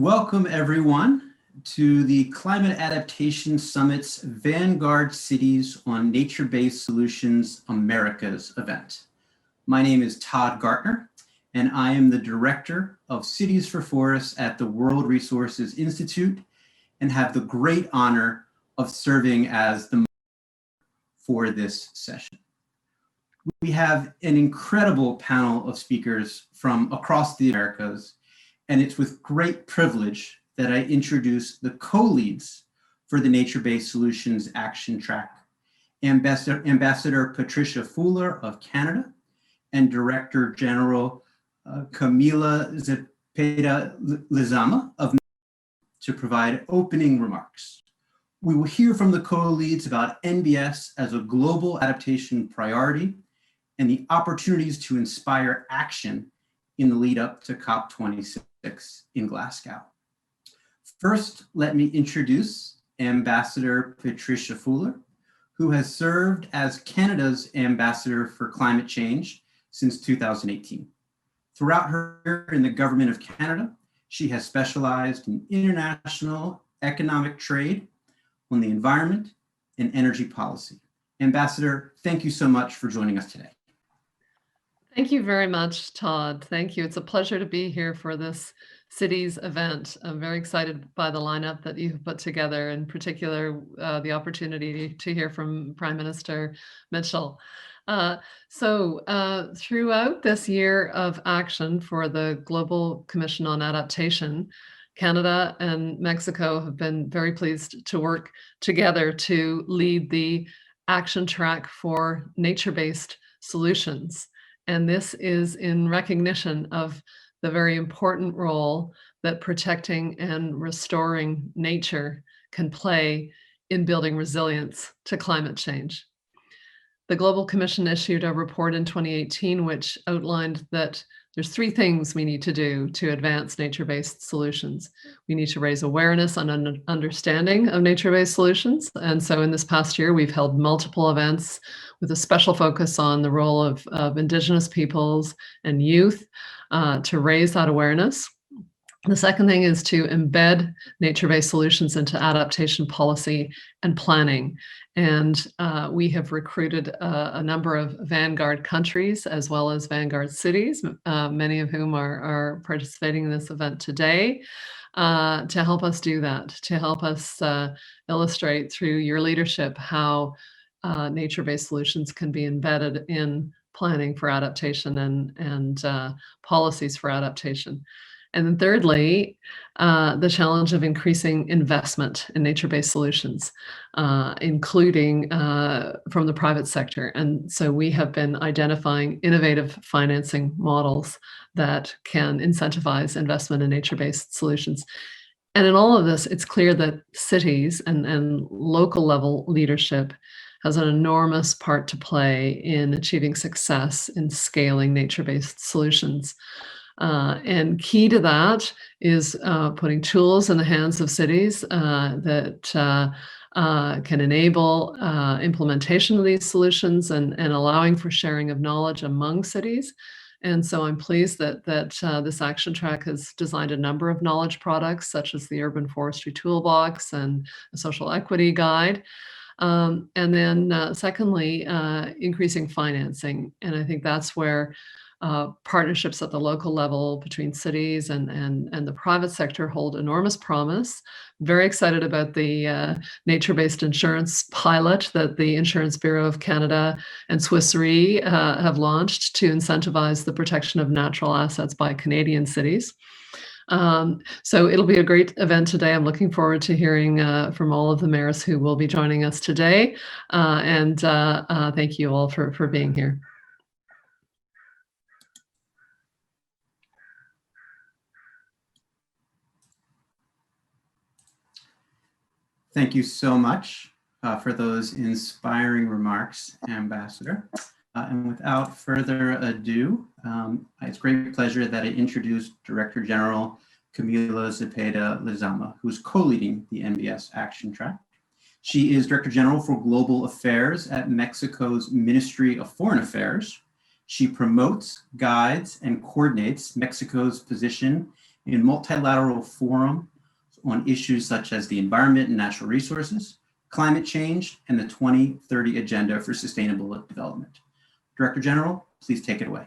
welcome everyone to the Climate Adaptation Summit's Vanguard Cities on Nature-Based Solutions Americas event. My name is Todd Gartner, and I am the Director of Cities for Forests at the World Resources Institute and have the great honor of serving as the moderator for this session. We have an incredible panel of speakers from across the Americas, and it's with great privilege that I introduce the co-leads for the Nature-Based Solutions Action Track, Ambassador Patricia Fuller of Canada and Director General Camila Zepeda-Lizama of to provide opening remarks. We will hear from the co-leads about NBS as a global adaptation priority and the opportunities to inspire action in the lead up to COP26 in Glasgow. First, let me introduce Ambassador Patricia Fuller, who has served as Canada's Ambassador for Climate Change since 2018. Throughout her career in the Government of Canada, she has specialized in international economic trade, on the environment, and energy policy. Ambassador, thank you so much for joining us today. Thank you very much, Todd. Thank you. It's a pleasure to be here for this cities event. I'm very excited by the lineup that you've put together, in particular, the opportunity to hear from Prime Minister Mitchell. Throughout this year of action for the Global Commission on Adaptation, Canada and Mexico have been very pleased to work together to lead the action track for nature-based solutions. And this is in recognition of the very important role that protecting and restoring nature can play in building resilience to climate change. The Global Commission issued a report in 2018 which outlined that there's three things we need to do to advance nature-based solutions. We need to raise awareness and understanding of nature-based solutions. And so in this past year, we've held multiple events with a special focus on the role of Indigenous peoples and youth to raise that awareness. The second thing is to embed nature-based solutions into adaptation policy and planning. And we have recruited a number of Vanguard countries as well as Vanguard cities, many of whom are participating in this event today, to help us do that, to help us illustrate through your leadership how nature-based solutions can be embedded in planning for adaptation and policies for adaptation. And then thirdly, the challenge of increasing investment in nature-based solutions, including from the private sector. And so we have been identifying innovative financing models that can incentivize investment in nature-based solutions. And in all of this, it's clear that cities and local level leadership has an enormous part to play in achieving success in scaling nature-based solutions. And key to that is putting tools in the hands of cities that can enable implementation of these solutions and allowing for sharing of knowledge among cities. And so I'm pleased that this action track has designed a number of knowledge products, such as the Urban Forestry Toolbox and a Social Equity Guide. And then secondly, increasing financing. And I think that's where partnerships at the local level between cities and the private sector hold enormous promise. Very excited about the nature-based insurance pilot that the Insurance Bureau of Canada and Swiss Re have launched to incentivize the protection of natural assets by Canadian cities. So it'll be a great event today. I'm looking forward to hearing from all of the mayors who will be joining us today. And thank you all for being here. Thank you so much for those inspiring remarks, Ambassador. And without further ado, it's a great pleasure that I introduce Director General Camila Zepeda-Lizama, who's co-leading the NBS Action Track. She is Director General for Global Affairs at Mexico's Ministry of Foreign Affairs. She promotes, guides, and coordinates Mexico's position in multilateral forum on issues such as the environment and natural resources, climate change, and the 2030 Agenda for Sustainable Development. Director General, please take it away.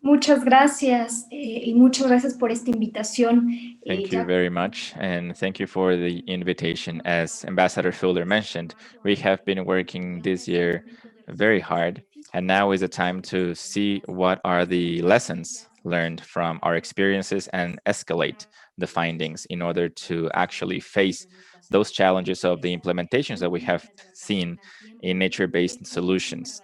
Muchas gracias y muchas gracias por esta invitación. Thank you very much, and thank you for the invitation. As Ambassador Fuller mentioned, we have been working this year very hard, and now is the time to see what are the lessons learned from our experiences and escalate the findings in order to actually face those challenges of the implementations that we have seen in nature-based solutions,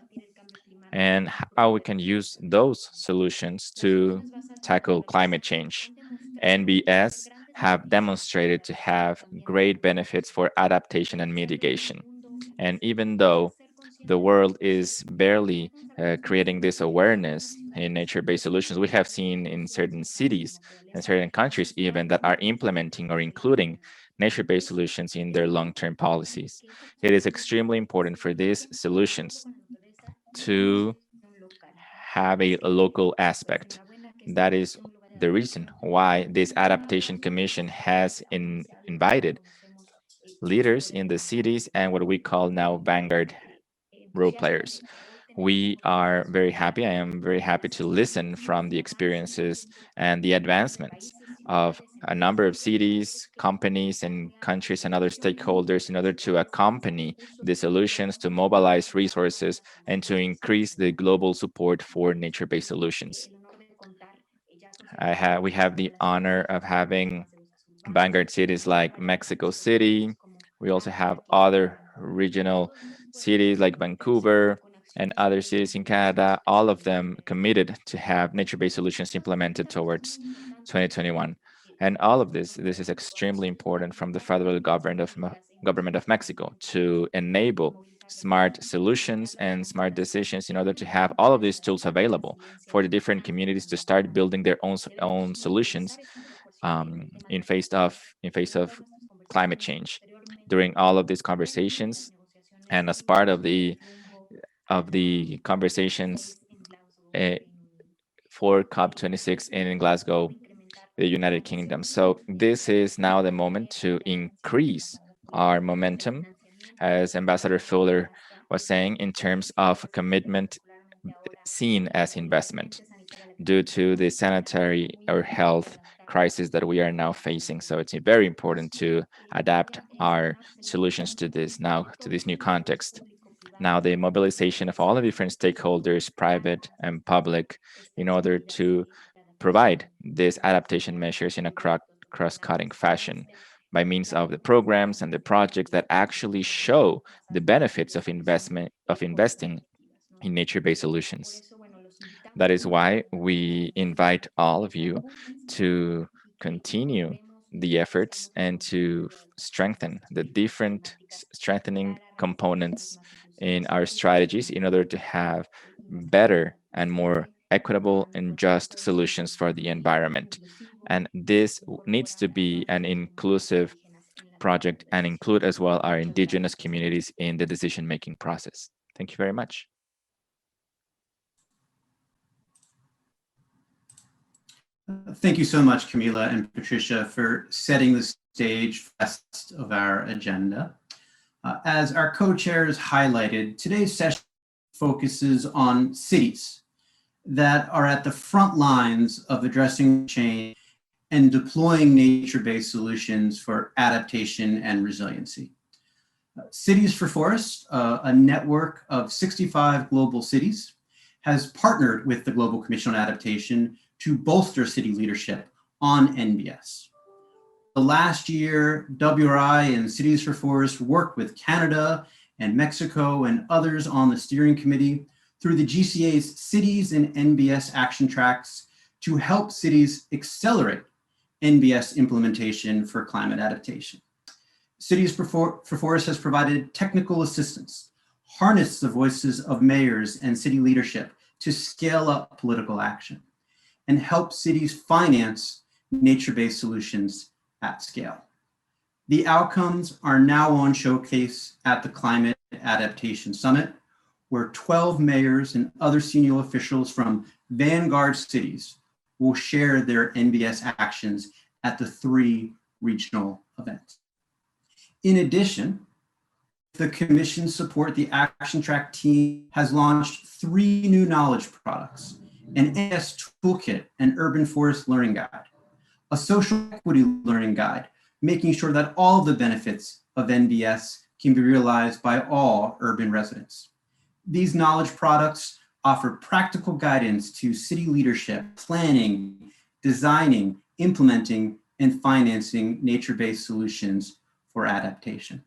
and how we can use those solutions to tackle climate change. NBS have demonstrated to have great benefits for adaptation and mitigation. And even though the world is barely creating this awareness in nature-based solutions, we have seen in certain cities and certain countries even that are implementing or including nature-based solutions in their long-term policies. It is extremely important for these solutions to have a local aspect. That is the reason why this Adaptation Commission has invited leaders in the cities and what we call now Vanguard role players. We are very happy. I am very happy to listen from the experiences and the advancements of a number of cities, companies, and countries and other stakeholders in order to accompany the solutions, to mobilize resources, and to increase the global support for nature-based solutions. We have the honor of having Vanguard cities like Mexico City. We also have other regional cities like Vancouver and other cities in Canada, all of them committed to have nature-based solutions implemented towards 2021. And all of this is extremely important from the federal government of Mexico to enable smart solutions and smart decisions in order to have all of these tools available for the different communities to start building their own solutions in face of climate change. During all of these conversations, and as part of the conversations for COP26 in Glasgow, the United Kingdom. So this is now the moment to increase our momentum, as Ambassador Fuller was saying, in terms of commitment seen as investment due to the sanitary or health crisis that we are now facing. So it's very important to adapt our solutions to this new context. Now, the mobilization of all the different stakeholders, private and public, in order to provide these adaptation measures in a cross-cutting fashion by means of the programs and the projects that actually show the benefits of investing in nature-based solutions. That is why we invite all of you to continue the efforts and to strengthen the different strengthening components in our strategies in order to have better and more equitable and just solutions for the environment. And this needs to be an inclusive project and include as well our indigenous communities in the decision-making process. Thank you very much. Thank you so much, Camila and Patricia, for setting the stage for the rest of our agenda. As our co-chairs highlighted, today's session focuses on cities that are at the front lines of addressing change and deploying nature-based solutions for adaptation and resiliency. Cities for Forests, a network of 65 global cities, has partnered with the Global Commission on Adaptation to bolster city leadership on NBS. The last year, WRI and Cities for Forests worked with Canada and Mexico and others on the steering committee through the GCA's Cities and NBS action tracks to help cities accelerate NBS implementation for climate adaptation. Cities for Forests has provided technical assistance, harnessed the voices of mayors and city leadership to scale up political action, and help cities finance nature-based solutions at scale. The outcomes are now on showcase at the Climate Adaptation Summit, where 12 mayors and other senior officials from Vanguard cities will share their NBS actions at the 3 regional events. In addition, the Commission's support, the Action Track team has launched 3 new knowledge products: an NBS toolkit, an urban forest learning guide, a social equity learning guide, making sure that all the benefits of NBS can be realized by all urban residents. These knowledge products offer practical guidance to city leadership, planning, designing, implementing, and financing nature-based solutions for adaptation.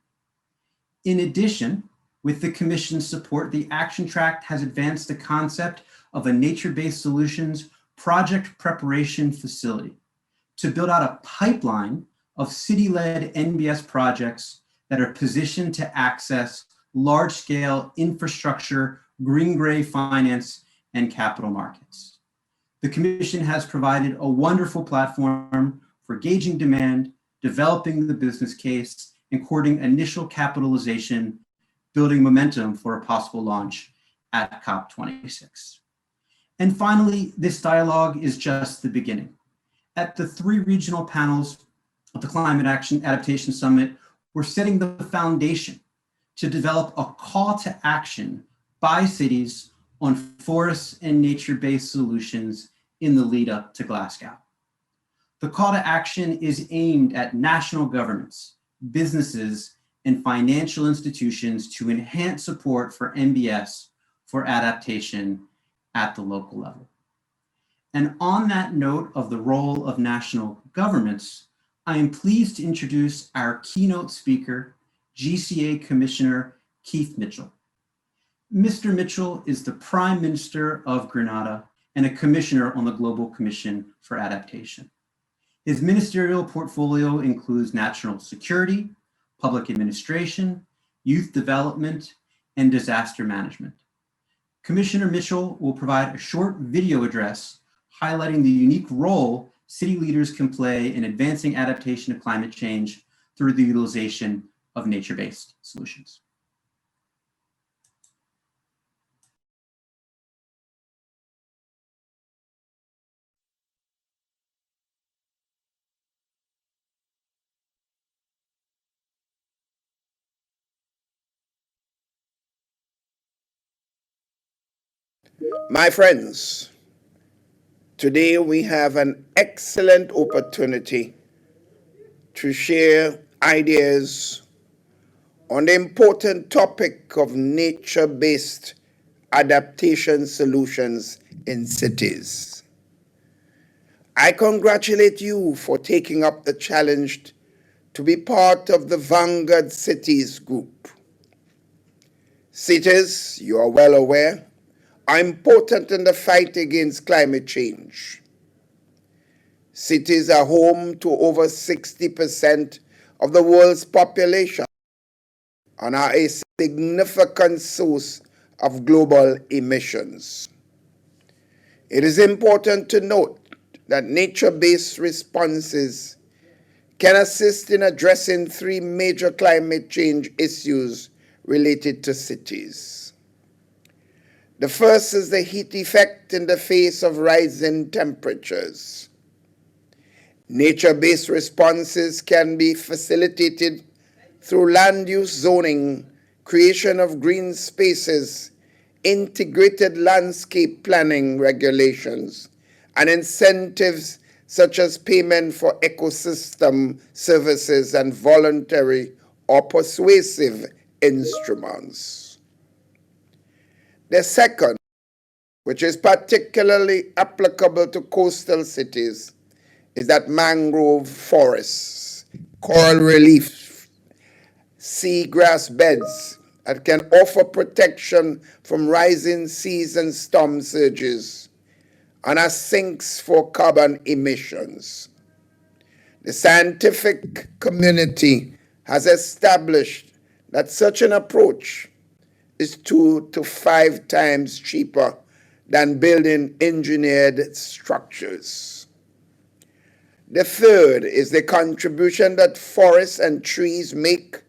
In addition, with the Commission's support, the Action Track has advanced the concept of a nature-based solutions project preparation facility to build out a pipeline of city-led NBS projects that are positioned to access large-scale infrastructure, green-gray finance, and capital markets. The Commission has provided a wonderful platform for gauging demand, developing the business case, and courting initial capitalization, building momentum for a possible launch at COP26. And finally, this dialogue is just the beginning. At the 3 regional panels of the Climate Adaptation Summit, we're setting the foundation to develop a call to action by cities on forests and nature-based solutions in the lead up to Glasgow. The call to action is aimed at national governments, businesses, and financial institutions to enhance support for NBS for adaptation at the local level. And on that note of the role of national governments, I am pleased to introduce our keynote speaker, GCA Commissioner Keith Mitchell. Mr. Mitchell is the Prime Minister of Grenada and a commissioner on the Global Commission for Adaptation. His ministerial portfolio includes national security, public administration, youth development, and disaster management. Commissioner Mitchell will provide a short video address highlighting the unique role city leaders can play in advancing adaptation to climate change through the utilization of nature-based solutions. My friends, today we have an excellent opportunity to share ideas on the important topic of nature-based adaptation solutions in cities. I congratulate you for taking up the challenge to be part of the Vanguard Cities group. Cities, you are well aware, are important in the fight against climate change. Cities are home to over 60% of the world's population and are a significant source of global emissions. It is important to note that nature-based responses can assist in addressing 3 major climate change issues related to cities. The first is the heat effect in the face of rising temperatures. Nature-based responses can be facilitated through land use zoning, creation of green spaces, integrated landscape planning regulations, and incentives such as payment for ecosystem services and voluntary or persuasive instruments. The second, which is particularly applicable to coastal cities, is that mangrove forests, coral reefs, seagrass beds that can offer protection from rising seas and storm surges and are sinks for carbon emissions. The scientific community has established that such an approach is 2 to 5 times cheaper than building engineered structures. The third is the contribution that forests and trees make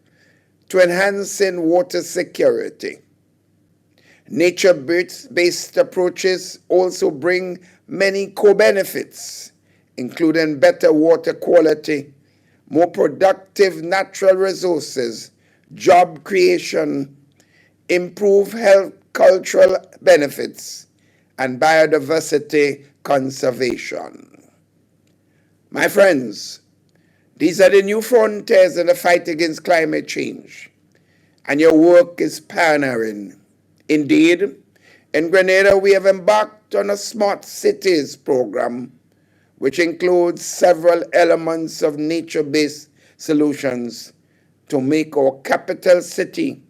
to enhancing water security. Nature-based approaches also bring many co-benefits, including better water quality, more productive natural resources, job creation, improved health, cultural benefits, and biodiversity conservation. My friends, these are the new frontiers in the fight against climate change, and your work is pioneering. Indeed, in Grenada, we have embarked on a smart cities program, which includes several elements of nature-based solutions to make our capital city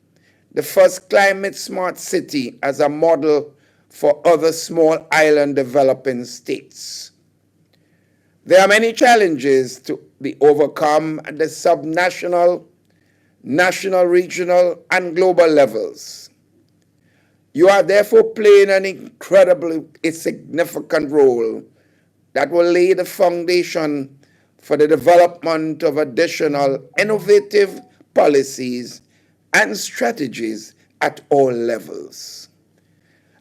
the first climate smart city as a model for other small island developing states. There are many challenges to be overcome at the subnational, national, regional, and global levels. You are therefore playing an incredibly significant role that will lay the foundation for the development of additional innovative policies and strategies at all levels.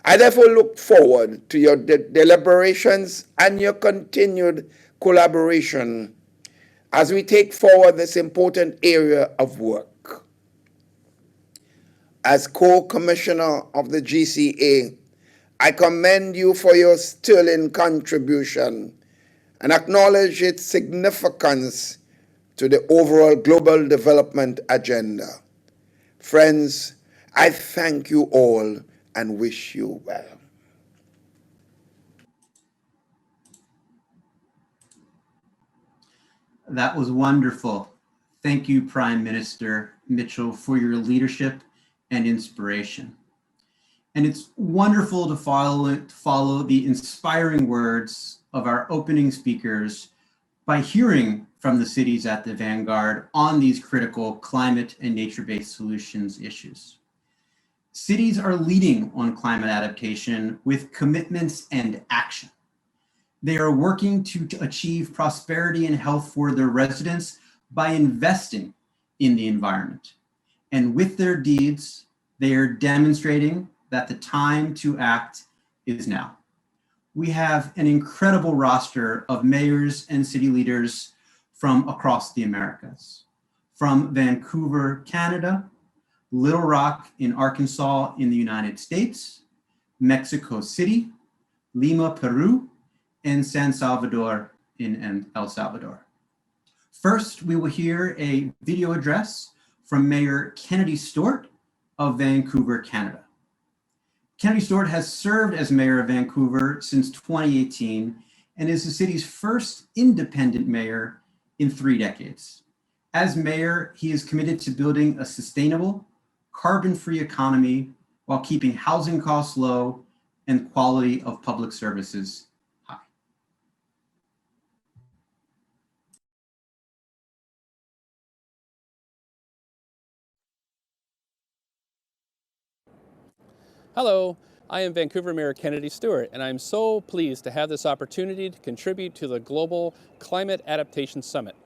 I therefore look forward to your deliberations and your continued collaboration as we take forward this important area of work. As co-commissioner of the GCA, I commend you for your sterling contribution and acknowledge its significance to the overall global development agenda. Friends, I thank you all and wish you well. That was wonderful. Thank you, Prime Minister Mitchell, for your leadership and inspiration. And it's wonderful to follow the inspiring words of our opening speakers by hearing from the cities at the Vanguard on these critical climate and nature-based solutions issues. Cities are leading on climate adaptation with commitments and action. They are working to achieve prosperity and health for their residents by investing in the environment. And with their deeds, they are demonstrating that the time to act is now. We have an incredible roster of mayors and city leaders from across the Americas, from Vancouver, Canada, Little Rock in Arkansas in the United States, Mexico City, Lima, Peru, and San Salvador in El Salvador. First, we will hear a video address from Mayor Kennedy Stewart of Vancouver, Canada. Kennedy Stewart has served as mayor of Vancouver since 2018 and is the city's first independent mayor in 3 decades. As mayor, he is committed to building a sustainable, carbon-free economy while keeping housing costs low and quality of public services high. Hello, I am Vancouver Mayor Kennedy Stewart, and I'm so pleased to have this opportunity to contribute to the Global Climate Adaptation Summit.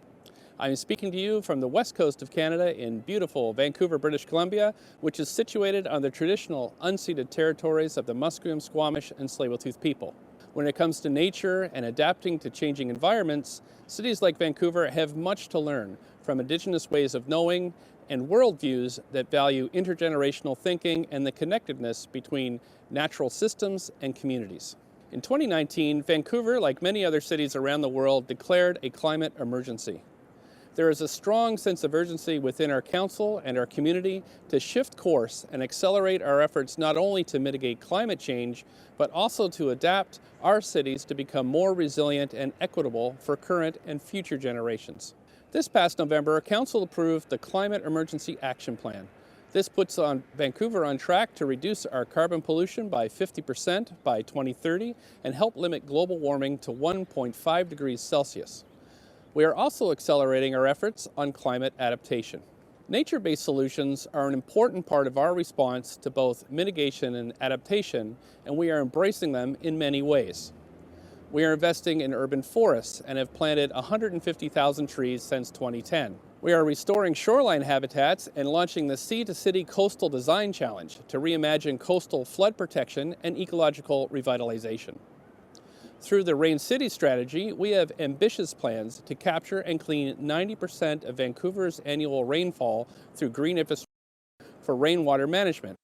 I'm speaking to you from the west coast of Canada in beautiful Vancouver, British Columbia, which is situated on the traditional unceded territories of the Musqueam, Squamish, and Tsleil-Waututh people. When it comes to nature and adapting to changing environments, cities like Vancouver have much to learn from Indigenous ways of knowing and worldviews that value intergenerational thinking and the connectedness between natural systems and communities. In 2019, Vancouver, like many other cities around the world, declared a climate emergency. There is a strong sense of urgency within our council and our community to shift course and accelerate our efforts not only to mitigate climate change, but also to adapt our cities to become more resilient and equitable for current and future generations. This past November, Council approved the Climate Emergency Action Plan. This puts Vancouver on track to reduce our carbon pollution by 50% by 2030 and help limit global warming to 1.5 degrees Celsius. We are also accelerating our efforts on climate adaptation. Nature-based solutions are an important part of our response to both mitigation and adaptation, and we are embracing them in many ways. We are investing in urban forests and have planted 150,000 trees since 2010. We are restoring shoreline habitats and launching the Sea to City Coastal Design Challenge to reimagine coastal flood protection and ecological revitalization. Through the Rain City strategy, we have ambitious plans to capture and clean 90% of Vancouver's annual rainfall through green infrastructure for rainwater management.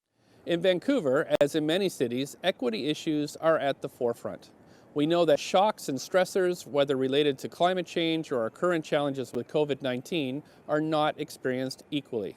In Vancouver, as in many cities, equity issues are at the forefront. We know that shocks and stressors, whether related to climate change or our current challenges with COVID-19, are not experienced equally.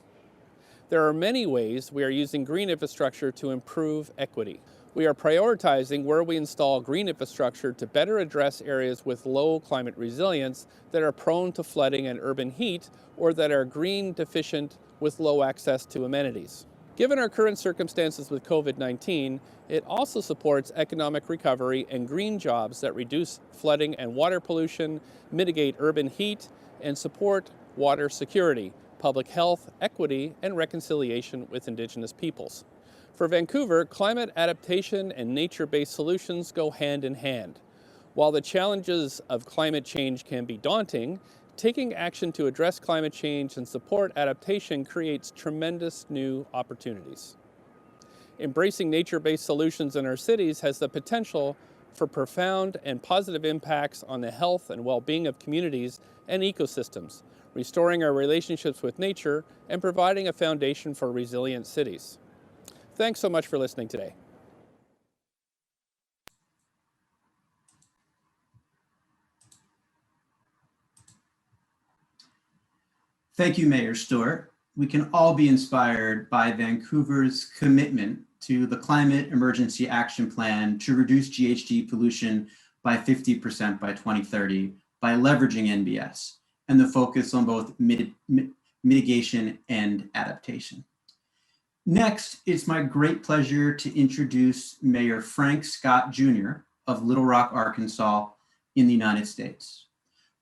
There are many ways we are using green infrastructure to improve equity. We are prioritizing where we install green infrastructure to better address areas with low climate resilience that are prone to flooding and urban heat, or that are green deficient with low access to amenities. Given our current circumstances with COVID-19, it also supports economic recovery and green jobs that reduce flooding and water pollution, mitigate urban heat, and support water security, public health, equity, and reconciliation with Indigenous peoples. For Vancouver, climate adaptation and nature-based solutions go hand in hand. While the challenges of climate change can be daunting, taking action to address climate change and support adaptation creates tremendous new opportunities. Embracing nature-based solutions in our cities has the potential for profound and positive impacts on the health and well-being of communities and ecosystems, restoring our relationships with nature and providing a foundation for resilient cities. Thanks so much for listening today. Thank you, Mayor Stewart. We can all be inspired by Vancouver's commitment to the Climate Emergency Action Plan to reduce GHG pollution by 50% by 2030 by leveraging NBS and the focus on both mitigation and adaptation. Next, it's my great pleasure to introduce Mayor Frank Scott Jr. of Little Rock, Arkansas in the United States.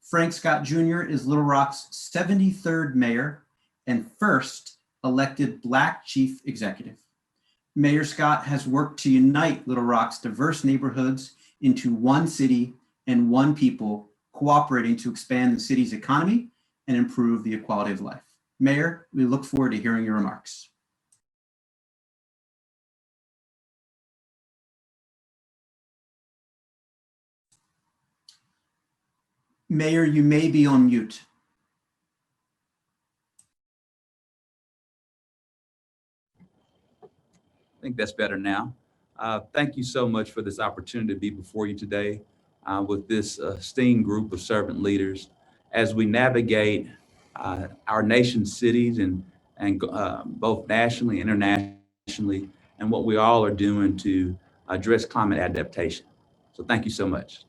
Frank Scott Jr. is Little Rock's 73rd mayor and first elected Black chief executive. Mayor Scott has worked to unite Little Rock's diverse neighborhoods into one city and one people, cooperating to expand the city's economy and improve the equality of life. Mayor, we look forward to hearing your remarks. Mayor, you may be on mute. I think that's better now. Thank you so much for this opportunity to be before you today with this esteemed group of servant leaders as we navigate our nation's cities and both nationally and internationally, and what we all are doing to address climate adaptation. So thank you so much.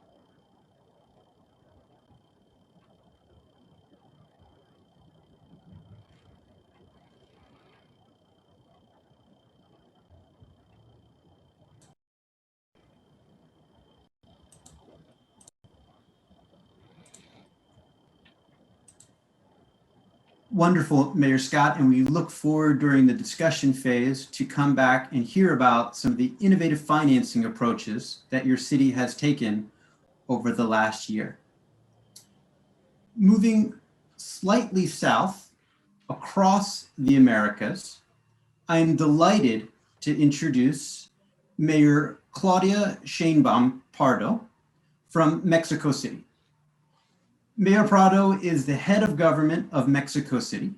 Wonderful, Mayor Scott, and we look forward during the discussion phase to come back and hear about some of the innovative financing approaches that your city has taken over the last year. Moving slightly south across the Americas, I'm delighted to introduce Mayor Claudia Sheinbaum Pardo from Mexico City. Mayor Prado is the head of government of Mexico City.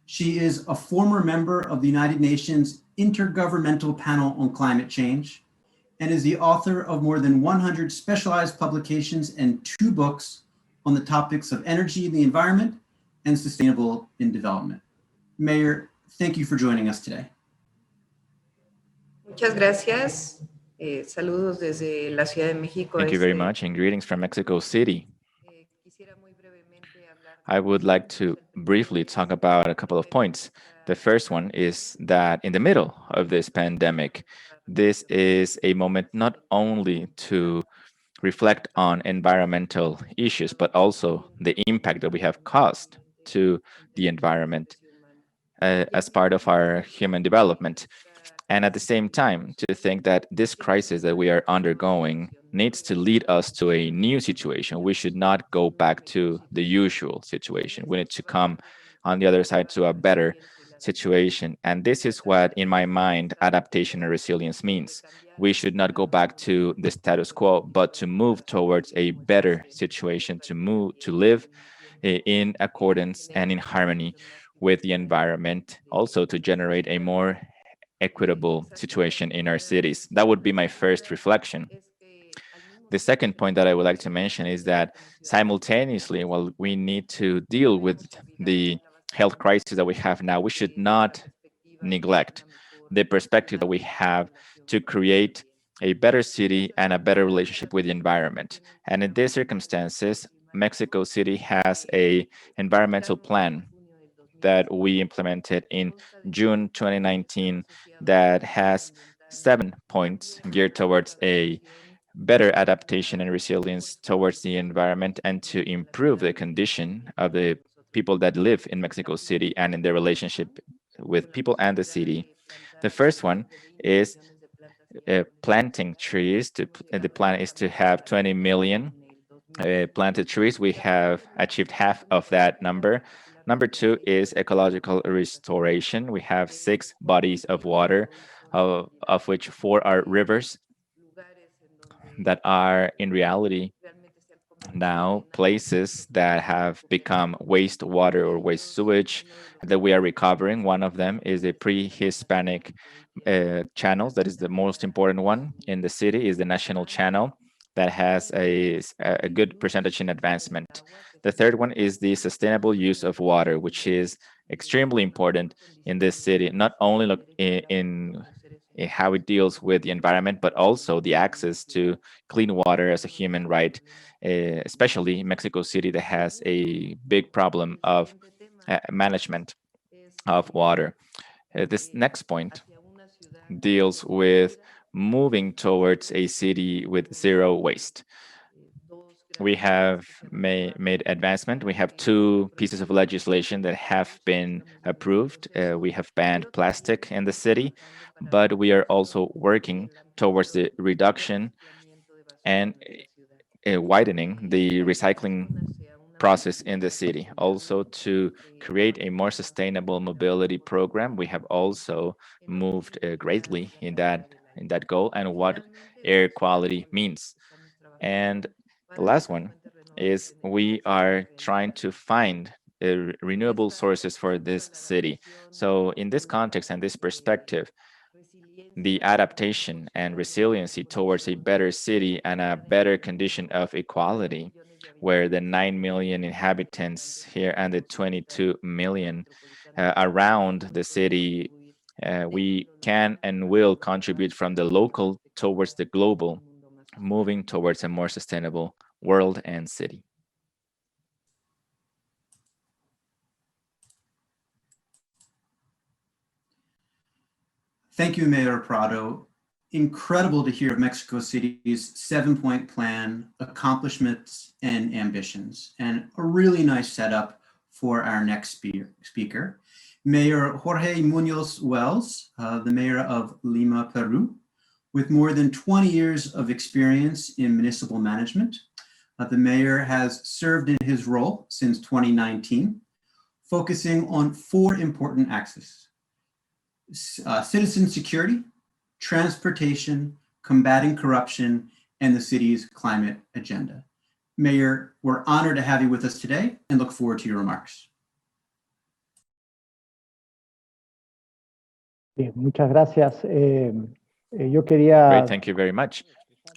She is a former member of the United Nations Intergovernmental Panel on Climate Change and is the author of more than 100 specialized publications and 2 books on the topics of energy and the environment and sustainable in development. Mayor, thank you for joining us today. Muchas gracias. Saludos desde la Ciudad de México. Thank you very much, and greetings from Mexico City. I would like to briefly talk about a couple of points. The first one is that in the middle of this pandemic, this is a moment not only to reflect on environmental issues, but also the impact that we have caused to the environment as part of our human development. And at the same time, to think that this crisis that we are undergoing needs to lead us to a new situation. We should not go back to the usual situation. We need to come on the other side to a better situation. And this is what, in my mind, adaptation and resilience means. We should not go back to the status quo, but to move towards a better situation, to live in accordance and in harmony with the environment, also to generate a more equitable situation in our cities. That would be my first reflection. The second point that I would like to mention is that simultaneously, while we need to deal with the health crisis that we have now, we should not neglect the perspective that we have to create a better city and a better relationship with the environment. And in these circumstances, Mexico City has a environmental plan that we implemented in June 2019 that has 7 points geared towards a better adaptation and resilience towards the environment and to improve the condition of the people that live in Mexico City and in their relationship with people and the city. The first one is planting trees. The plan is to have 20 million planted trees. We have achieved half of that number. Number two is ecological restoration. We have 6 bodies of water, of which 4 are rivers that are in reality now places that have become wastewater or waste sewage that we are recovering. One of them is the pre-Hispanic channels. That is the most important one in the city, is the national channel that has a good percentage in advancement. The third one is the sustainable use of water, which is extremely important in this city, not only in how it deals with the environment, but also the access to clean water as a human right, especially in Mexico City that has a big problem of management of water. This next point deals with moving towards a city with zero waste. We have made advancement. We have 2 pieces of legislation that have been approved. We have banned plastic in the city, but we are also working towards the reduction and widening the recycling process in the city. Also, to create a more sustainable mobility program, we have also moved greatly in that goal and what air quality means. And the last one is we are trying to find renewable sources for this city. So in this context and this perspective, the adaptation and resiliency towards a better city and a better condition of equality, where the 9 million inhabitants here and the 22 million around the city, we can and will contribute from the local towards the global, moving towards a more sustainable world and city. Thank you, Mayor Prado. Incredible to hear of Mexico City's 7-point plan, accomplishments, and ambitions, and a really nice setup for our next speaker, Mayor Jorge Munoz Wells, the mayor of Lima, Peru, with more than 20 years of experience in municipal management. The mayor has served in his role since 2019, focusing on 4 important axes: citizen security, transportation, combating corruption, and the city's climate agenda. Mayor, we're honored to have you with us today and look forward to your remarks. Muchas gracias. Yo Great, quería thank you very much.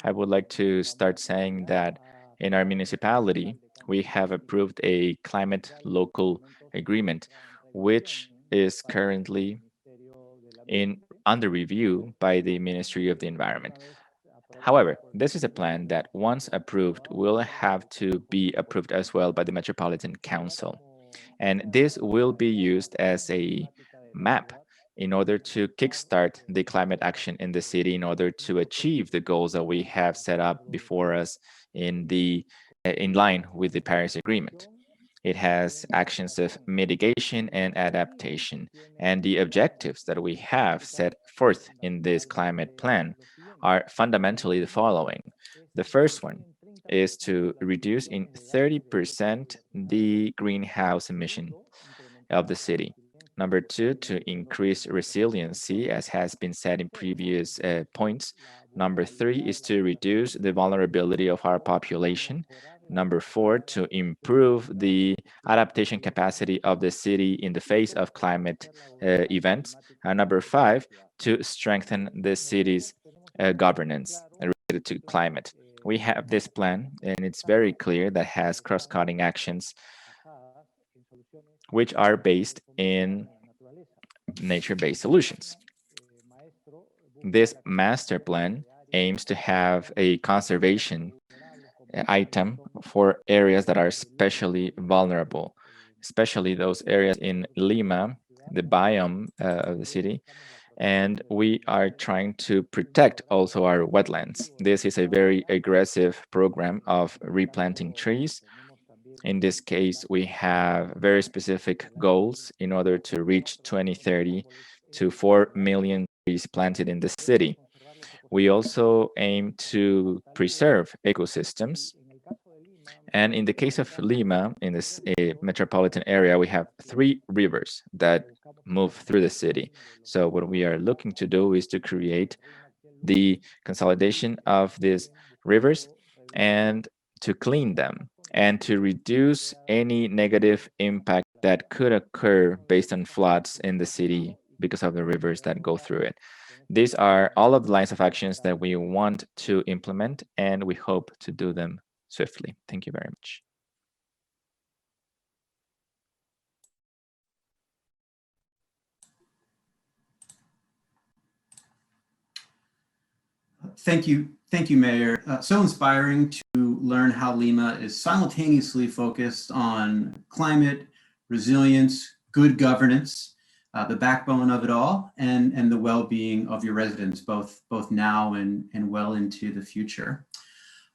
I would like to start saying that in our municipality, we have approved a climate local agreement, which is currently under review by the Ministry of the Environment. However, this is a plan that once approved will have to be approved as well by the Metropolitan Council. And this will be used as a map in order to kickstart the climate action in the city in order to achieve the goals that we have set up before us in line with the Paris Agreement. It has actions of mitigation and adaptation, and the objectives that we have set forth in this climate plan are fundamentally the following. The first one is to reduce in 30% the greenhouse emission of the city. Number two, to increase resiliency, as has been said in previous points. Number three is to reduce the vulnerability of our population. Number four, to improve the adaptation capacity of the city in the face of climate events. And number five, to strengthen the city's governance related to climate. We have this plan, and it's very clear that has cross-cutting actions which are based in nature-based solutions. This master plan aims to have a conservation item for areas that are especially vulnerable, especially those areas in Lima, the biome of the city, and we are trying to protect also our wetlands. This is a very aggressive program of replanting trees. In this case, we have very specific goals in order to reach 2030 to 4 million trees planted in the city. We also aim to preserve ecosystems. And in the case of Lima, in this metropolitan area, we have 3 rivers that move through the city. So what we are looking to do is to create the consolidation of these rivers and to clean them and to reduce any negative impact that could occur based on floods in the city because of the rivers that go through it. These are all of the lines of actions that we want to implement, and we hope to do them swiftly. Thank you very much. Thank you, Mayor. So inspiring to learn how Lima is simultaneously focused on climate, resilience, good governance, the backbone of it all, and the well-being of your residents, both now and well into the future.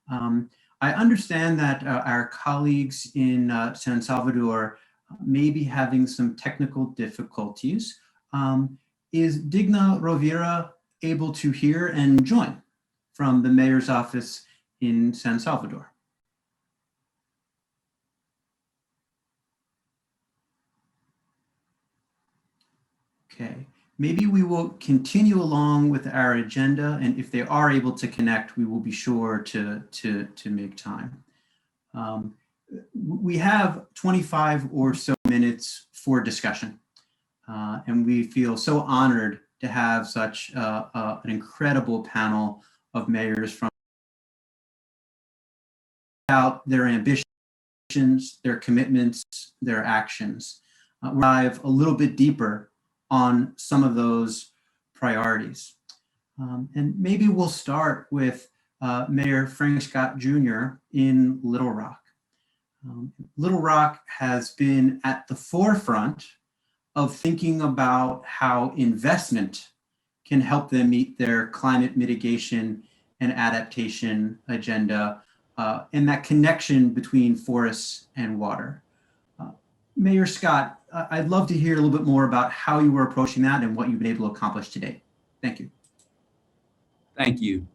I understand that our colleagues in San Salvador may be having some technical difficulties. Is Digna Rovira able to hear and join from the mayor's office in San Salvador? Okay, maybe we will continue along with our agenda, and if they are able to connect, we will be sure to make time. We have 25 or so minutes for discussion, and we feel so honored to have such an incredible panel of mayors from about their ambitions, their commitments, their actions. We'll dive a little bit deeper on some of those priorities. And maybe we'll start with Mayor Frank Scott Jr. in Little Rock. Little Rock has been at the forefront of thinking about how investment can help them meet their climate mitigation and adaptation agenda, and that connection between forests and water. Mayor Scott, I'd love to hear a little bit more about how you were approaching that and what you've been able to accomplish today. Thank you. Thank you.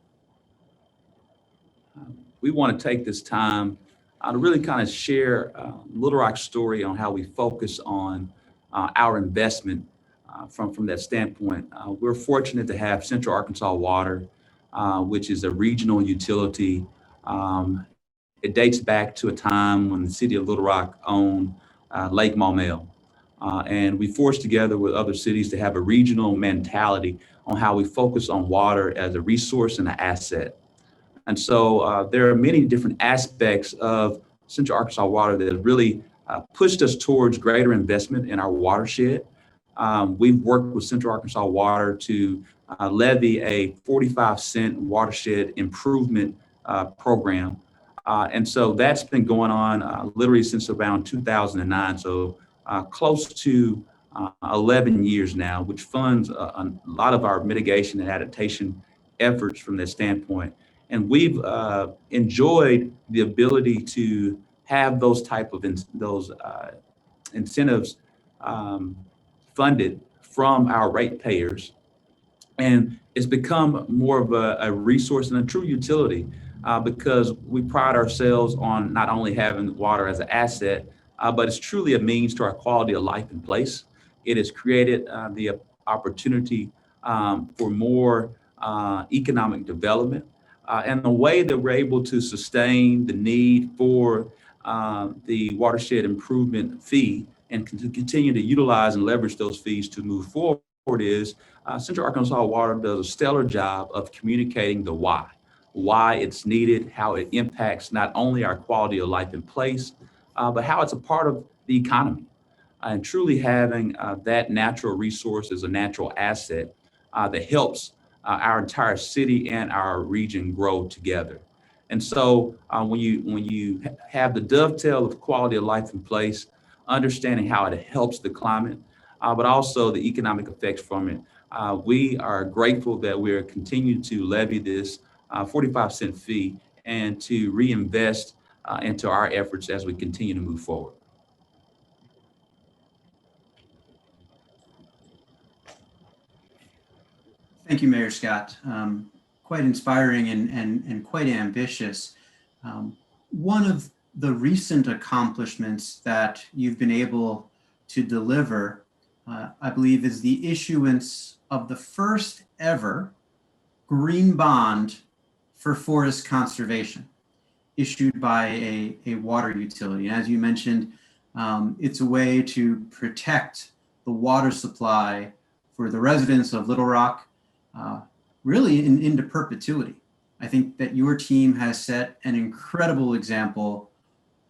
We want to take this time to really kind of share Little Rock's story on how we focus on our investment from that standpoint. We're fortunate to have Central Arkansas Water, which is a regional utility. It dates back to a time when the city of Little Rock owned Lake Maumelle. And we forged together with other cities to have a regional mentality on how we focus on water as a resource and an asset. And so there are many different aspects of Central Arkansas Water that have really pushed us towards greater investment in our watershed. We've worked with Central Arkansas Water to levy a 45-cent watershed improvement program. And so that's been going on literally since around 2009. So close to 11 years now, which funds a lot of our mitigation and adaptation efforts from that standpoint. And we've enjoyed the ability to have those type of incentives funded from our ratepayers. And it's become more of a resource and a true utility because we pride ourselves on not only having water as an asset, but it's truly a means to our quality of life and place. It has created the opportunity for more economic development and the way that we're able to sustain the need for the watershed improvement fee and to continue to utilize and leverage those fees to move forward is Central Arkansas Water does a stellar job of communicating the why it's needed, how it impacts not only our quality of life in place, but how it's a part of the economy. And truly having that natural resource as a natural asset that helps our entire city and our region grow together. And so when you have the dovetail of quality of life in place, understanding how it helps the climate, but also the economic effects from it, we are grateful that we're continuing to levy this 45-cent fee and to reinvest into our efforts as we continue to move forward. Thank you, Mayor Scott. Quite inspiring and quite ambitious. One of the recent accomplishments that you've been able to deliver, I believe, is the issuance of the first ever green bond for forest conservation issued by a water utility. And as you mentioned, it's a way to protect the water supply for the residents of Little Rock, really into perpetuity. I think that your team has set an incredible example,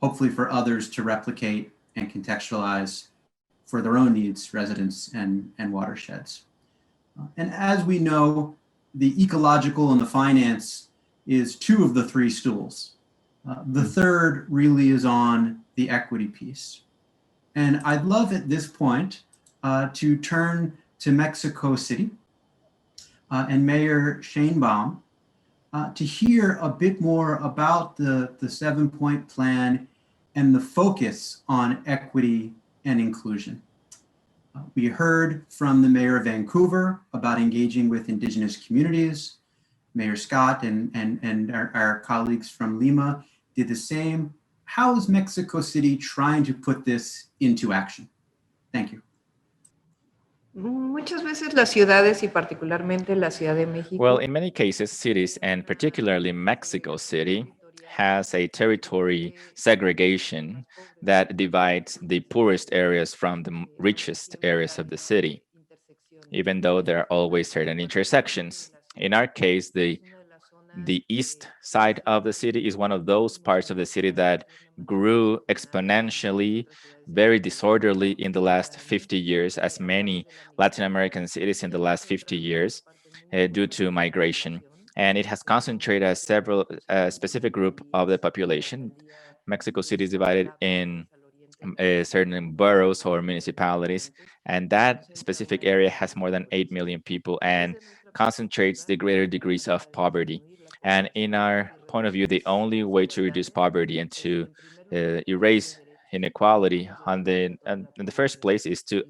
hopefully for others to replicate and contextualize for their own needs, residents and watersheds. And as we know, the ecological and the finance is two of the three stools. The third really is on the equity piece. And I'd love at this point to turn to Mexico City and Mayor Shanebaum to hear a bit more about the 7-point plan and the focus on equity and inclusion. We heard from the Mayor of Vancouver about engaging with Indigenous communities. Mayor Scott and our colleagues from Lima did the same. How is Mexico City trying to put this into action? Thank you. Muchas veces las ciudades y particularmente la Ciudad de México. Well, in many cases, cities, and particularly Mexico City, has a territory segregation that divides the poorest areas from the richest areas of the city, even though there are always certain intersections. In our case, the east side of the city is one of those parts of the city that grew exponentially, very disorderly in the last 50 years, as many Latin American cities in the last 50 years, due to migration. And it has concentrated a specific group of the population. Mexico City is divided in certain boroughs or municipalities, and that specific area has more than 8 million people and concentrates the greater degrees of poverty. And in our point of view, the only way to reduce poverty and to erase inequality in the first place is to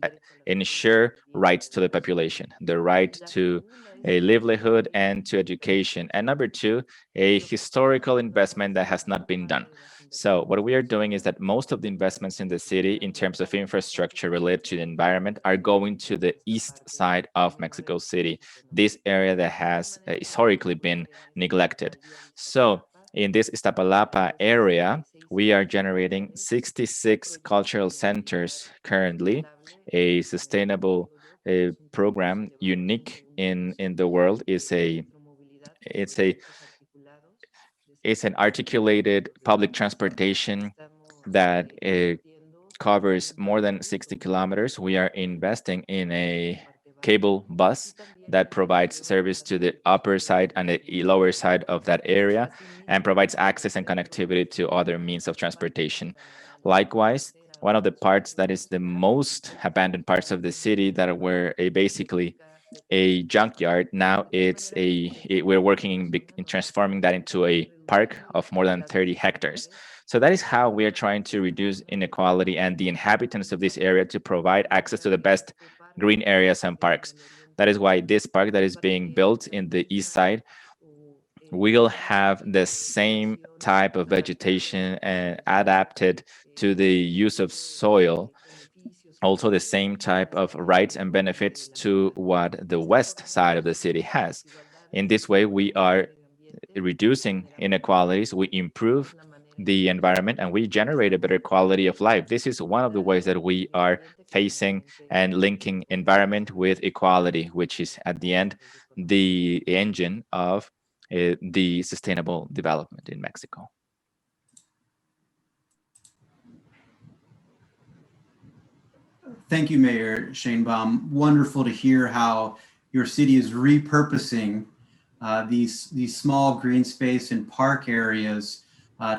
ensure rights to the population, the right to a livelihood and to education. And number two, a historical investment that has not been done. So what we are doing is that most of the investments in the city in terms of infrastructure related to the environment are going to the east side of Mexico City, this area that has historically been neglected. So in this Iztapalapa area, we are generating 66 cultural centers currently, a sustainable program unique in the world. It's an articulated public transportation that covers more than 60 kilometers. We are investing in a cable bus that provides service to the upper side and the lower side of that area and provides access and connectivity to other means of transportation. Likewise, one of the parts that is the most abandoned parts of the city that were basically a junkyard, now we're working in transforming that into a park of more than 30 hectares. So that is how we are trying to reduce inequality and the inhabitants of this area to provide access to the best green areas and parks. That is why this park that is being built in the east side will have the same type of vegetation and adapted to the use of soil also the same type of rights and benefits to what the west side of the city has. In this way, we are reducing inequalities, we improve the environment, and we generate a better quality of life. This is one of the ways that we are facing and linking environment with equality, which is at the end the engine of the sustainable development in Mexico. Thank you, Mayor Shanebaum. Wonderful to hear how your city is repurposing these small green space and park areas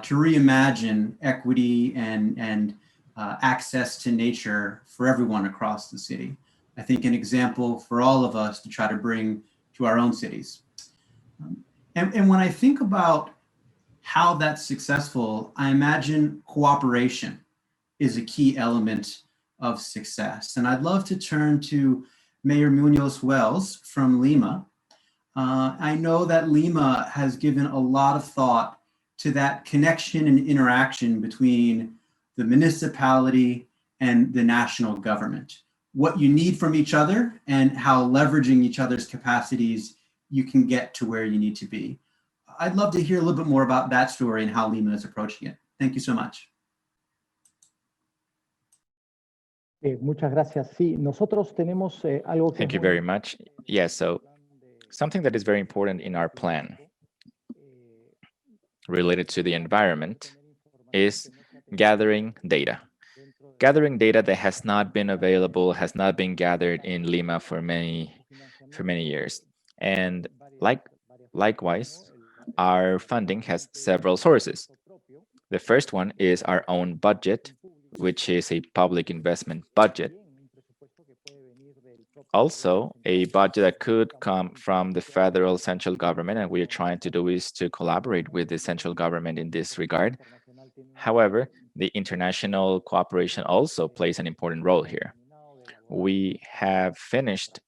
to reimagine equity and access to nature for everyone across the city. I think an example for all of us to try to bring to our own cities. And when I think about how that's successful, I imagine cooperation is a key element of success. And I'd love to turn to Mayor Munoz Wells from Lima. I know that Lima has given a lot of thought to that connection and interaction between the municipality and the national government, what you need from each other and how leveraging each other's capacities you can get to where you need to be. I'd love to hear a little bit more about that story and how Lima is approaching it. Thank you so much. Muchas gracias. Sí, nosotros tenemos algo que Thank you very much. Yes, so something that is very important in our plan related to the environment is gathering data. Gathering data that has not been available, has not been gathered in Lima for many years. And likewise, our funding has several sources. The first one is our own budget, which is a public investment budget. Also, a budget that could come from the federal central government, and we are trying to do is to collaborate with the central government in this regard. However, the international cooperation also plays an important role here. We have finished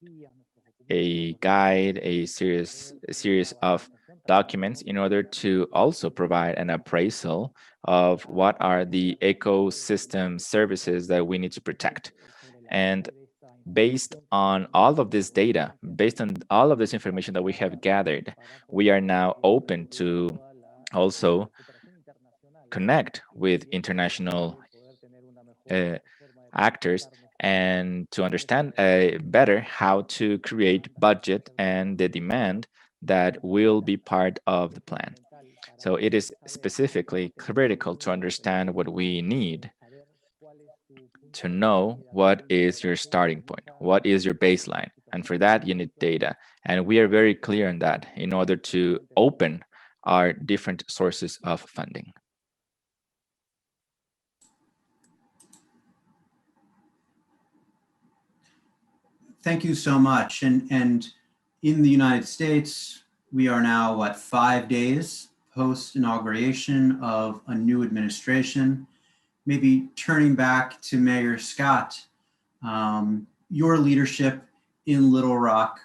a guide, a series of documents in order to also provide an appraisal of what are the ecosystem services that we need to protect. And based on all of this data, based on all of this information that we have gathered, we are now open to also connect with international actors and to understand better how to create budget and the demand that will be part of the plan. So it is specifically critical to understand what we need, to know what is your starting point, what is your baseline. And for that, you need data. And we are very clear on that in order to open our different sources of funding. Thank you so much. And in the United States, we are now, 5 days post-inauguration of a new administration. Maybe turning back to Mayor Scott, your leadership in Little Rock,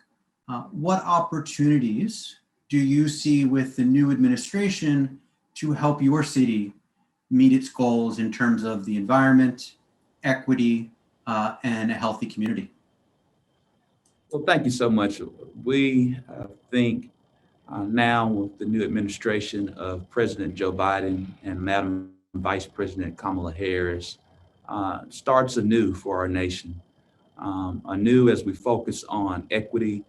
what opportunities do you see with the new administration to help your city meet its goals in terms of the environment, equity, and a healthy community? Well, thank you so much. We think now with the new administration of President Joe Biden and Madam Vice President Kamala Harris starts anew for our nation. Anew as we focus on equity,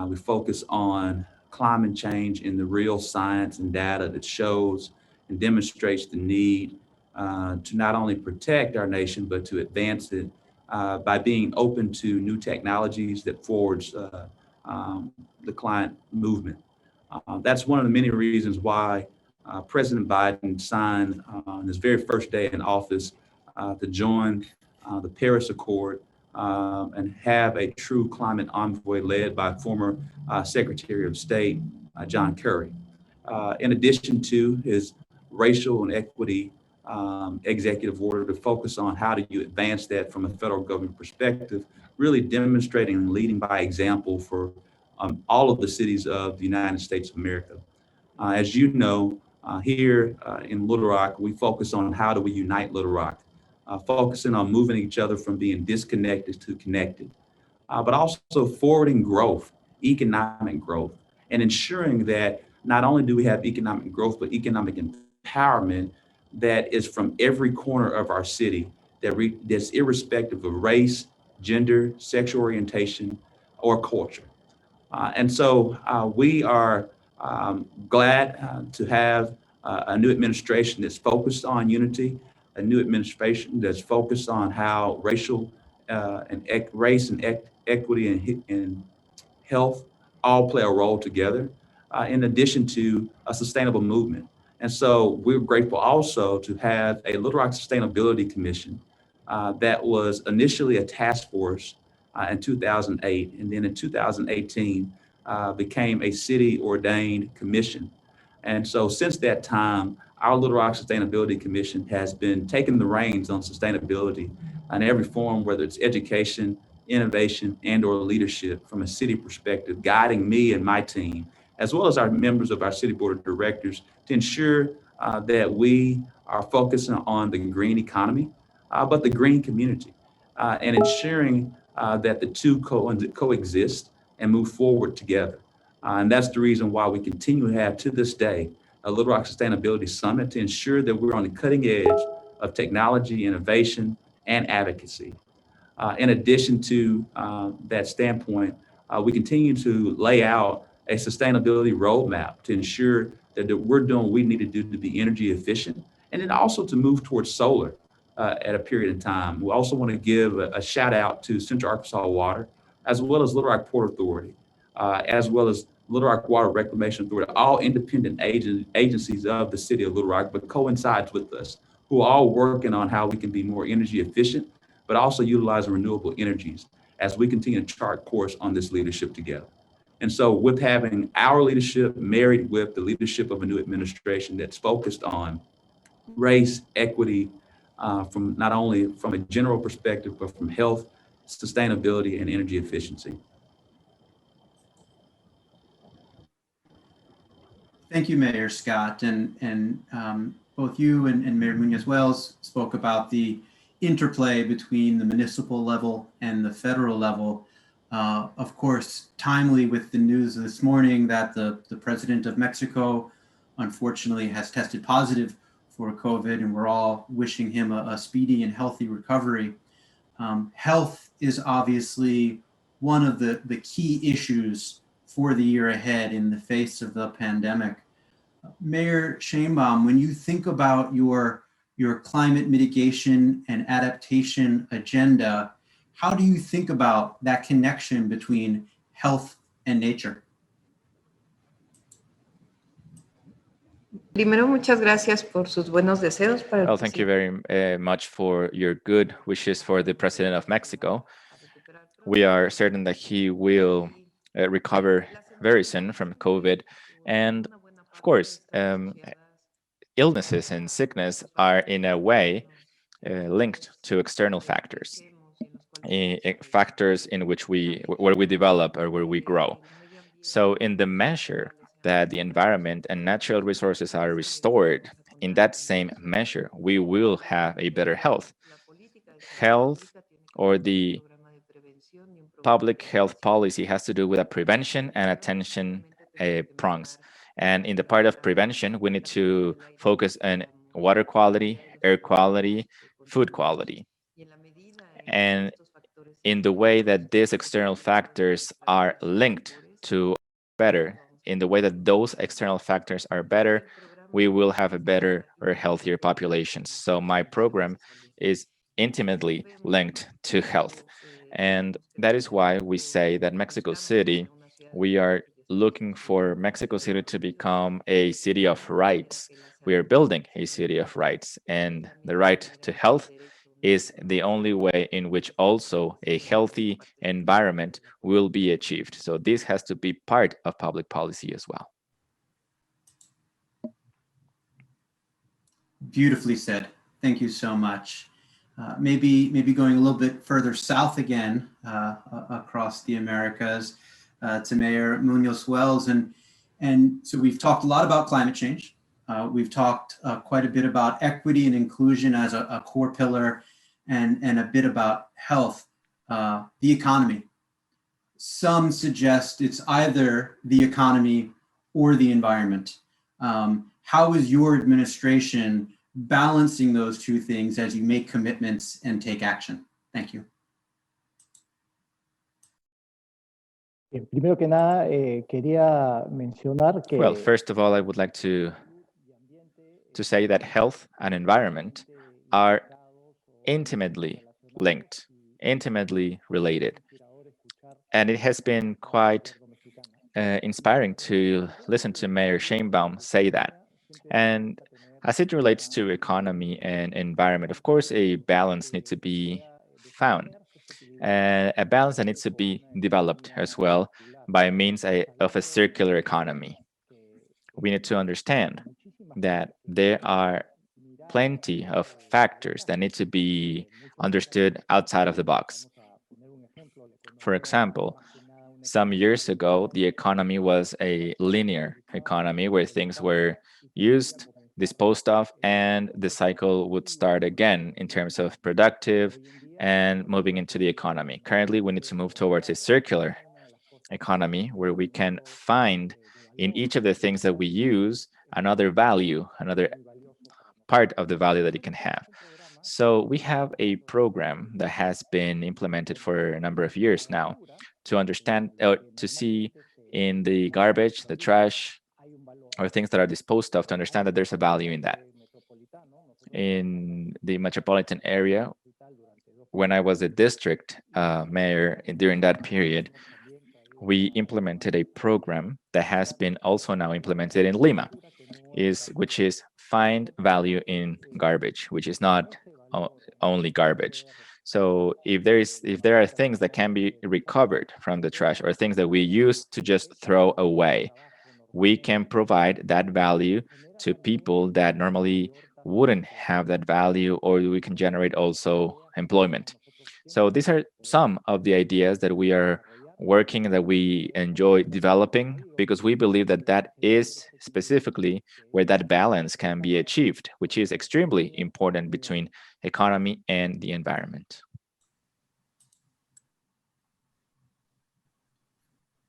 we focus on climate change in the real science and data that shows and demonstrates the need to not only protect our nation, but to advance it by being open to new technologies that forge the climate movement. That's one of the many reasons why President Biden signed on his very first day in office to join the Paris Accord and have a true climate envoy led by former Secretary of State, John Kerry. In addition to his racial and equity executive order to focus on how do you advance that from a federal government perspective, really demonstrating and leading by example for all of the cities of the United States of America. As you know, here in Little Rock, we focus on how do we unite Little Rock. focusing on moving each other from being disconnected to connected, but also forwarding growth, economic growth, and ensuring that not only do we have economic growth, but economic empowerment that is from every corner of our city, that's irrespective of race, gender, sexual orientation, or culture. And so we are glad to have a new administration that's focused on unity, a new administration that's focused on how racial race and equity and health all play a role together, in addition to a sustainable movement. And so we're grateful also to have a Little Rock Sustainability Commission that was initially a task force in 2008, and then in 2018 became a city ordained commission. And so since that time, our Little Rock Sustainability Commission has been taking the reins on sustainability in every form, whether it's education, innovation, and or leadership from a city perspective, guiding me and my team, as well as our members of our city board of directors, to ensure that we are focusing on the green economy, but the green community, and ensuring that the two coexist and move forward together. And that's the reason why we continue to have, to this day, a Little Rock Sustainability Summit, to ensure that we're on the cutting edge of technology, innovation, and advocacy. In addition to that standpoint, we continue to lay out a sustainability roadmap to ensure that we're doing what we need to do to be energy efficient, and then also to move towards solar at a period of time. We also want to give a shout out to Central Arkansas Water, as well as Little Rock Port Authority, as well as Little Rock Water Reclamation Authority, all independent agencies of the city of Little Rock, but coincides with us, who are all working on how we can be more energy efficient, but also utilizing renewable energies as we continue to chart course on this leadership together. And so with having our leadership married with the leadership of a new administration that's focused on race, equity, from not only from a general perspective, but from health, sustainability, and energy efficiency. Thank you, Mayor Scott. And both you and Mayor Munoz Wells spoke about the interplay between the municipal level and the federal level. Of course, timely with the news this morning that the president of Mexico, unfortunately, has tested positive for COVID, and we're all wishing him a speedy and healthy recovery. Health is obviously one of the key issues for the year ahead in the face of the pandemic. Mayor Sheinbaum, when you think about your climate mitigation and adaptation agenda, how do you think about that connection between health and nature? Primero, muchas gracias por sus buenos deseos para el Well, thank you very much for your good wishes for the president of Mexico. We are certain that he will recover very soon from COVID. And of course, illnesses and sickness are in a way linked to external factors, factors in which where we develop or where we grow. So in the measure that the environment and natural resources are restored, in that same measure, we will have a better health. Health, or the public health policy, has to do with a prevention and attention prongs. And in the part of prevention, we need to focus on water quality, air quality, food quality. And in the way that these external factors are linked to better, in the way that those external factors are better, we will have a better or healthier population. So my program is intimately linked to health. And that is why we say that Mexico City, we are looking for Mexico City to become a city of rights. We are building a city of rights, and the right to health is the only way in which also a healthy environment will be achieved. So this has to be part of public policy as well. Beautifully said. Thank you so much. Maybe going a little bit further south again across the Americas to Mayor Munoz Wells. And so we've talked a lot about climate change. We've talked quite a bit about equity and inclusion as a core pillar and a bit about health, the economy. Some suggest it's either the economy or the environment. How is your administration balancing those two things as you make commitments and take action? Thank you. Primero que nada, quería mencionar que... Well, first of all, I would like to say that health and environment are intimately linked, intimately related. And it has been quite inspiring to listen to Mayor Sheinbaum say that. And as it relates to economy and environment, of course, a balance needs to be found. A balance that needs to be developed as well by means of a circular economy. We need to understand that there are plenty of factors that need to be understood outside of the box. For example, some years ago, the economy was a linear economy where things were used, disposed of, and the cycle would start again in terms of productive and moving into the economy. Currently, we need to move towards a circular economy where we can find in each of the things that we use another value, another part of the value that it can have. So we have a program that has been implemented for a number of years now to understand, to see in the garbage, the trash, or things that are disposed of, to understand that there's a value in that. In the metropolitan area, when I was a district mayor during that period, we implemented a program that has been also now implemented in Lima, which is find value in garbage, which is not only garbage. So if there are things that can be recovered from the trash or things that we use to just throw away, we can provide that value to people that normally wouldn't have that value, or we can generate also employment. So these are some of the ideas that we are working, that we enjoy developing, because we believe that that is specifically where that balance can be achieved, which is extremely important between economy and the environment.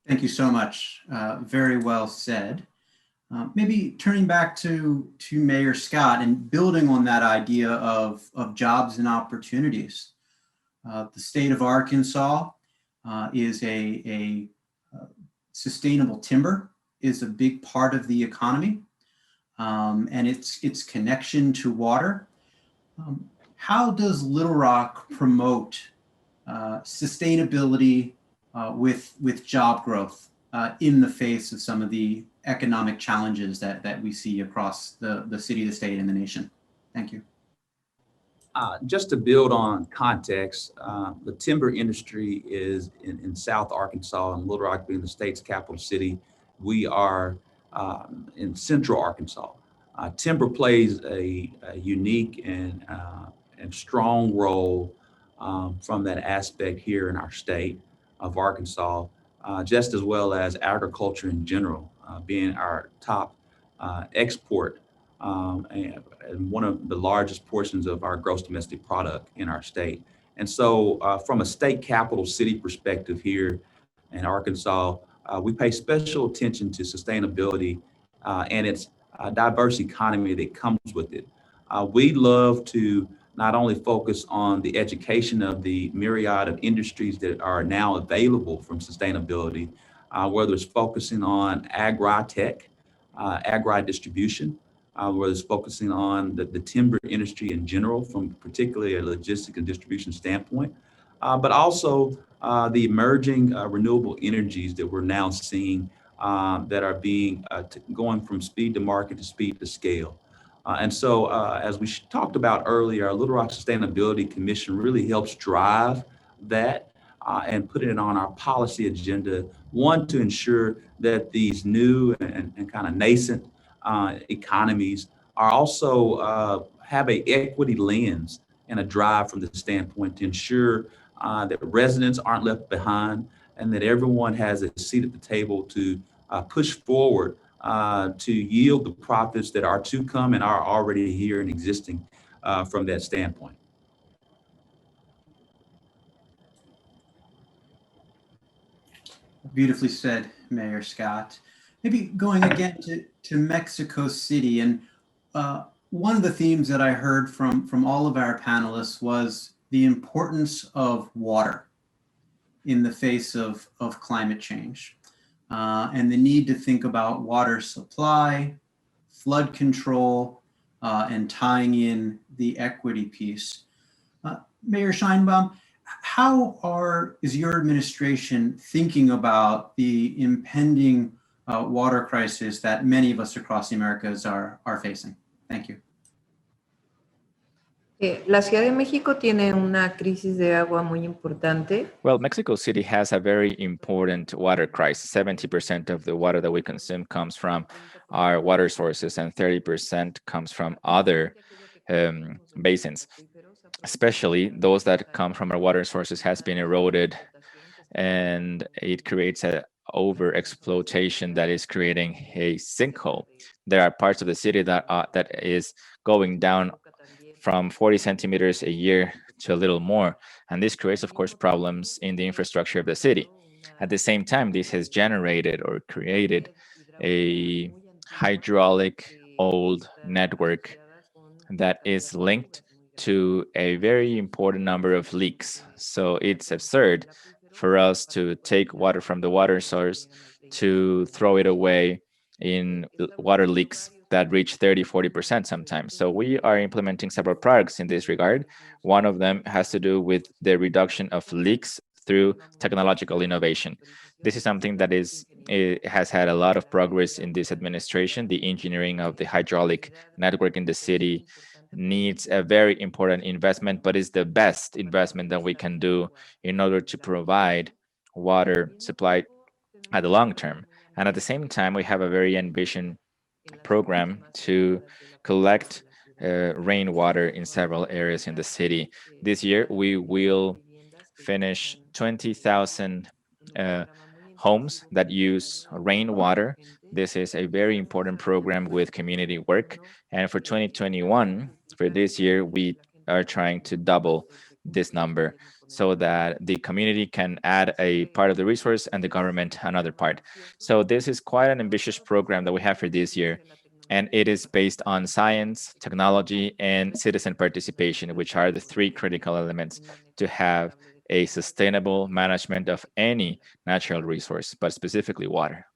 Thank you so much. Very well said. Maybe turning back to Mayor Scott and building on that idea of jobs and opportunities. The state of Arkansas is a sustainable timber is a big part of the economy, and its connection to water. How does Little Rock promote sustainability with job growth in the face of some of the economic challenges that we see across the city, the state, and the nation? Thank you. Just to build on context, the timber industry is in South Arkansas, and Little Rock being the state's capital city. We are in Central Arkansas. Timber plays a unique and strong role from that aspect here in our state of Arkansas, just as well as agriculture in general, being our top export and one of the largest portions of our gross domestic product in our state. And so from a state capital city perspective here in Arkansas, we pay special attention to sustainability and its diverse economy that comes with it. We love to not only focus on the education of the myriad of industries that are now available from sustainability, whether it's focusing on agri-tech, agri-distribution, whether it's focusing on the timber industry in general, from particularly a logistic and distribution standpoint, but also the emerging renewable energies that we're now seeing that are being going from speed to market to speed to scale. And so as we talked about earlier, our Little Rock Sustainability Commission really helps drive that and put it on our policy agenda, one, to ensure that these new and kind of nascent economies are also have a equity lens and a drive from the standpoint to ensure that residents aren't left behind and that everyone has a seat at the table to push forward to yield the profits that are to come and are already here and existing from that standpoint. Beautifully said, Mayor Scott. Maybe going again to Mexico City, and one of the themes that I heard from all of our panelists was the importance of water in the face of climate change, and the need to think about water supply, flood control, and tying in the equity piece. Mayor Scheinbaum, how is your administration thinking about the impending water crisis that many of us across the Americas are facing? Thank you. La Ciudad de México tiene una crisis de agua muy importante. Well, Mexico City has a very important water crisis. 70% of the water that we consume comes from our water sources, and 30% comes from other basins. Especially those that come from our water sources has been eroded, and it creates an over exploitation that is creating a sinkhole. There are parts of the city that is going down from 40 centimeters a year to a little more. And this creates, of course, problems in the infrastructure of the city. At the same time, this has generated or created a hydraulic old network that is linked to a very important number of leaks. So it's absurd for us to take water from the water source to throw it away in water leaks that reach 30-40% sometimes. So we are implementing several products in this regard. One of them has to do with the reduction of leaks through technological innovation. This is something that has had a lot of progress in this administration. The engineering of the hydraulic network in the city needs a very important investment, but is the best investment that we can do in order to provide water supply at the long term. And at the same time, we have a very ambitious program to collect rainwater in several areas in the city. This year, we will finish 20,000 homes that use rainwater. This is a very important program with community work. And for 2021, for this year, we are trying to double this number so that the community can add a part of the resource and the government another part. So this is quite an ambitious program that we have for this year. And it is based on science, technology, and citizen participation, which are the three critical elements to have a sustainable management of any natural resource, but specifically water.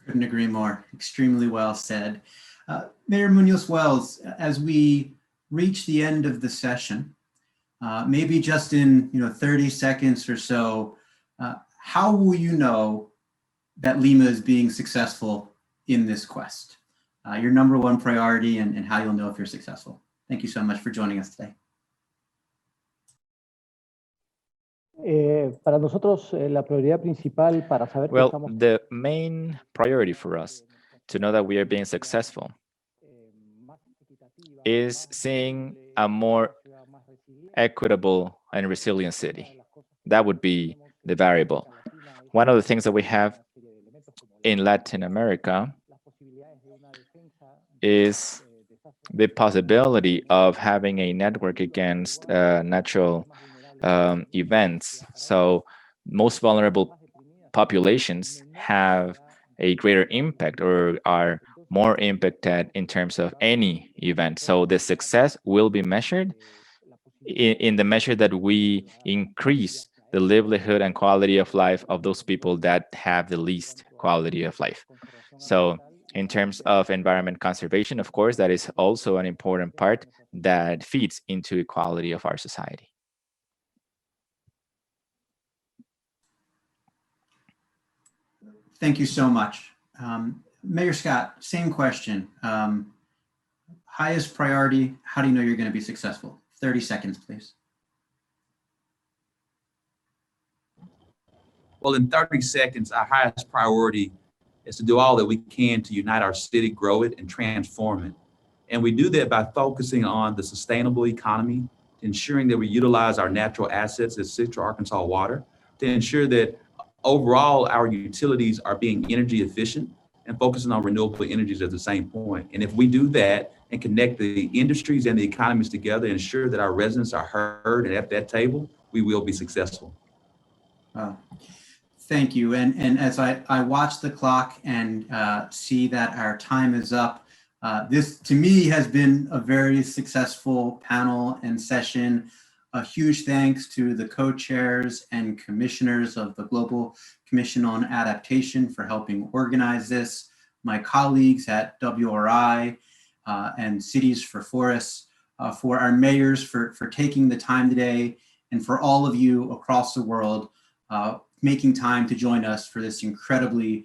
Couldn't agree more. Extremely well said. Mayor Munoz-Wells, as we reach the end of the session, maybe just in 30 seconds or so, how will you know that Lima is being successful in this quest? Your number one priority and how you'll know if you're successful. Thank you so much for joining us today. Para nosotros, la prioridad principal para saber que Well, estamos... the main priority for us to know that we are being successful is seeing a more equitable and resilient city. That would be the variable. One of the things that we have in Latin America is the possibility of having a network against natural events. So most vulnerable populations have a greater impact or are more impacted in terms of any event. So the success will be measured in the measure that we increase the livelihood and quality of life of those people that have the least quality of life. So in terms of environment conservation, of course, that is also an important part that feeds into equality of our society. Thank you so much. Mayor Scott, same question. Highest priority, how do you know you're going to be successful? 30 seconds, please. Well, in 30 seconds, our highest priority is to do all that we can to unite our city, grow it, and transform it. And we do that by focusing on the sustainable economy, ensuring that we utilize our natural assets as Central Arkansas Water, to ensure that overall our utilities are being energy efficient and focusing on renewable energies at the same point. And if we do that and connect the industries and the economies together, ensure that our residents are heard and at that table, we will be successful. Thank you. And as I watch the clock and see that our time is up, this to me has been a very successful panel and session. A huge thanks to the co-chairs and commissioners of the Global Commission on Adaptation for helping organize this, my colleagues at WRI and Cities for Forests, for our mayors for taking the time today, and for all of you across the world making time to join us for this incredibly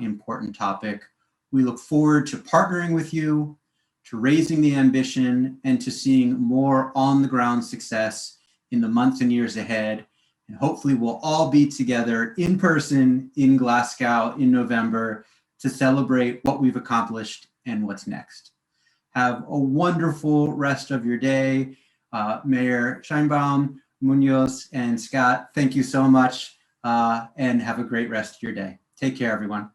important topic. We look forward to partnering with you, to raising the ambition, and to seeing more on-the-ground success in the months and years ahead. And hopefully we'll all be together in person in Glasgow in November to celebrate what we've accomplished and what's next. Have a wonderful rest of your day. Mayor Scheinbaum, Munoz, and Scott, thank you so much, and have a great rest of your day. Take care, everyone.